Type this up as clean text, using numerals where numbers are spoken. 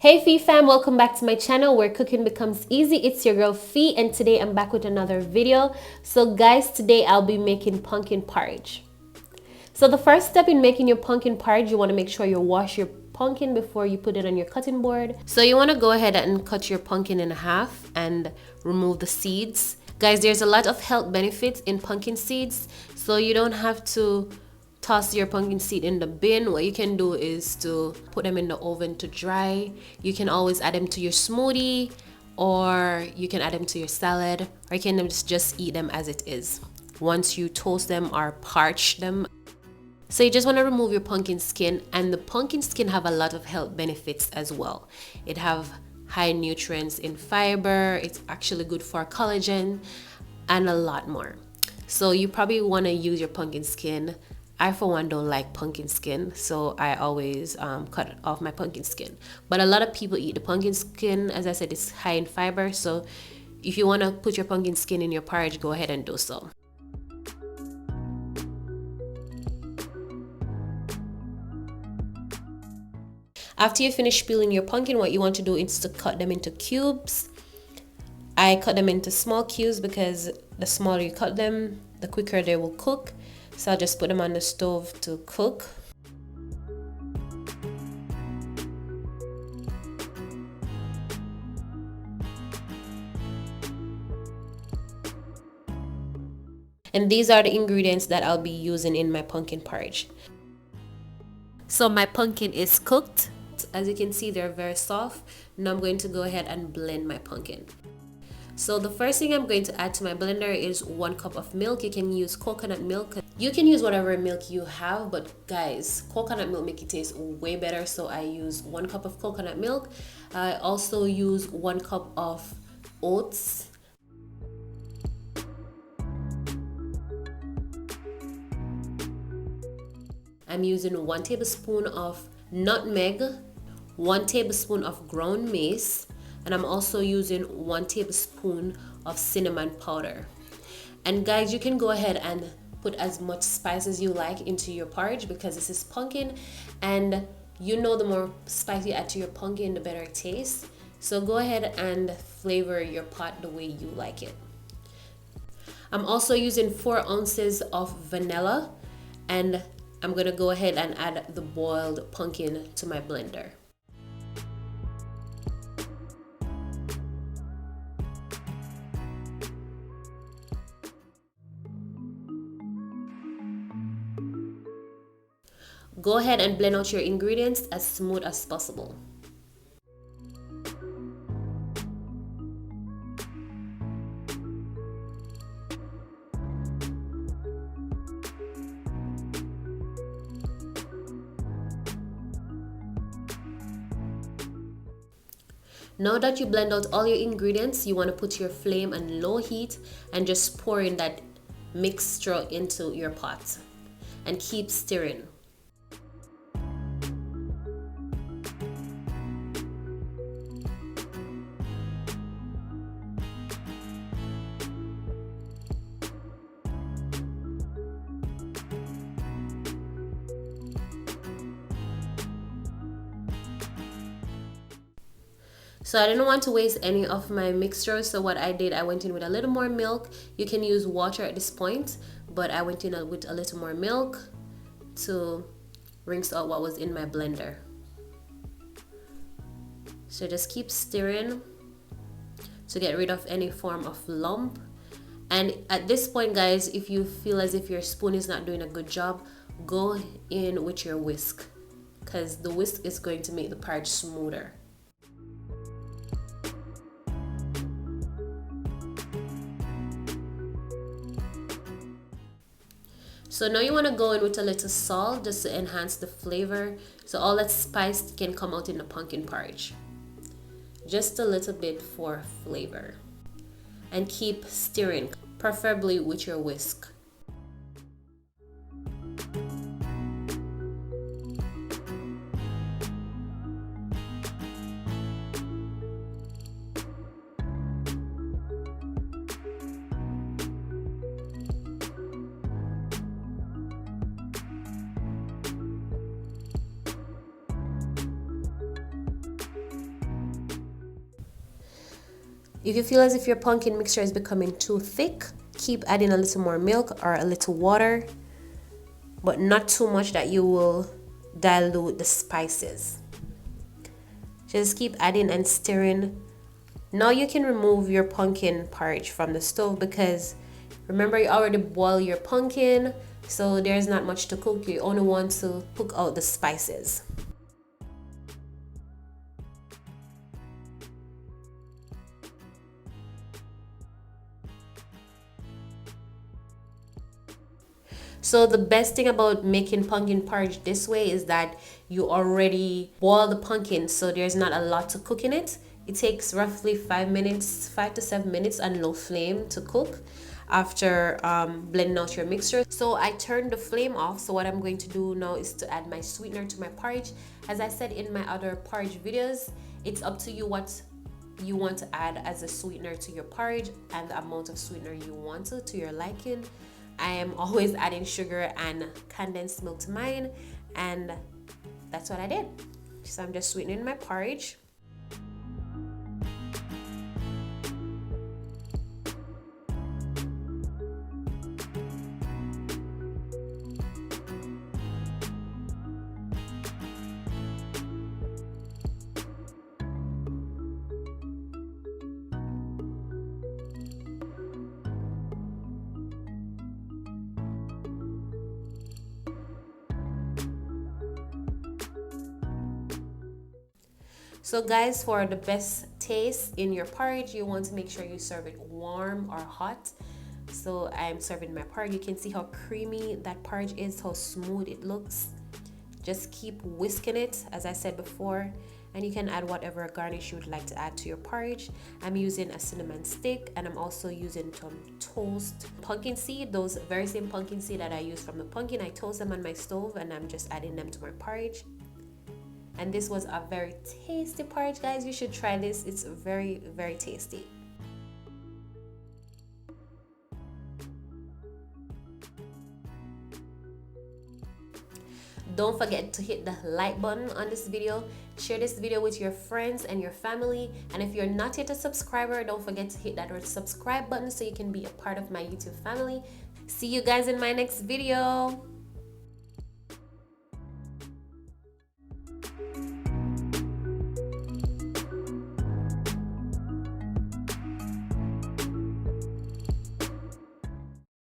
Hey Fee fam, welcome back to my channel where cooking becomes easy. It's your girl Fee and today I'm back with another video. So guys, today I'll be making pumpkin porridge. So the first step in making your pumpkin porridge, you want to make sure you wash your pumpkin before you put it on your cutting board. So you want to go ahead and cut your pumpkin in half and remove the seeds. Guys, there's a lot of health benefits in pumpkin seeds, so you don't have to toss your pumpkin seed in the bin. What you can do is to put them in the oven to dry. You can always add them to your smoothie, or you can add them to your salad, or you can just eat them as it is once you toast them or parch them. So you just want to remove your pumpkin skin, and the pumpkin skin have a lot of health benefits as well. It have high nutrients in fiber, it's actually good for collagen and a lot more. So you probably want to use your pumpkin skin. I for one don't like pumpkin skin, so I always cut off my pumpkin skin. But a lot of people eat the pumpkin skin. As I said, it's high in fiber, so if you want to put your pumpkin skin in your porridge, go ahead and do so. After you finish peeling your pumpkin, what you want to do is to cut them into cubes. I cut them into small cubes because the smaller you cut them, the quicker they will cook. So I'll just put them on the stove to cook. And these are the ingredients that I'll be using in my pumpkin porridge. So my pumpkin is cooked. As you can see, they're very soft. Now I'm going to go ahead and blend my pumpkin. So the first thing I'm going to add to my blender is 1 cup of milk. You can use coconut milk. You can use whatever milk you have, but guys, coconut milk make it taste way better. So I use 1 cup of coconut milk. I also use 1 cup of oats. I'm using 1 tablespoon of nutmeg, 1 tablespoon of ground mace, and I'm also using 1 tablespoon of cinnamon powder. And guys, you can go ahead and put as much spice as you like into your porridge because this is pumpkin, and you know the more spice you add to your pumpkin, the better it tastes. So go ahead and flavor your pot the way you like it. I'm also using 4 ounces of vanilla, and I'm gonna go ahead and add the boiled pumpkin to my blender. Go ahead and blend out your ingredients as smooth as possible. Now that you blend out all your ingredients, you want to put your flame on low heat and just pour in that mixture into your pot and keep stirring. So I didn't want to waste any of my mixture, so what I did, I went in with a little more milk. You can use water at this point, but I went in with a little more milk to rinse out what was in my blender. So just keep stirring to get rid of any form of lump. And at this point, guys, if you feel as if your spoon is not doing a good job, go in with your whisk, because the whisk is going to make the porridge smoother. So now you want to go in with a little salt just to enhance the flavor, so all that spice can come out in the pumpkin porridge. Just a little bit for flavor. And keep stirring, preferably with your whisk. If you feel as if your pumpkin mixture is becoming too thick, keep adding a little more milk or a little water, but not too much that you will dilute the spices. Just keep adding and stirring. Now you can remove your pumpkin porridge from the stove because remember you already boiled your pumpkin, so there's not much to cook. You only want to cook out the spices. So the best thing about making pumpkin porridge this way is that you already boil the pumpkin, so there's not a lot to cook in it. It takes roughly 5 to 7 minutes on low flame to cook after blending out your mixture. So I turned the flame off. So what I'm going to do now is to add my sweetener to my porridge. As I said in my other porridge videos, it's up to you what you want to add as a sweetener to your porridge and the amount of sweetener you want to your liking. I am always adding sugar and condensed milk to mine, and that's what I did. So I'm just sweetening my porridge. So guys, for the best taste in your porridge, you want to make sure you serve it warm or hot. So I'm serving my porridge. You can see how creamy that porridge is, how smooth it looks. Just keep whisking it, as I said before, and you can add whatever garnish you would like to add to your porridge. I'm using a cinnamon stick, and I'm also using some toast pumpkin seed. Those very same pumpkin seed that I used from the pumpkin, I toast them on my stove, and I'm just adding them to my porridge. And this was a very tasty porridge, guys. You should try this. It's very, very tasty. Don't forget to hit the like button on this video. Share this video with your friends and your family. And if you're not yet a subscriber, don't forget to hit that red subscribe button so you can be a part of my YouTube family. See you guys in my next video.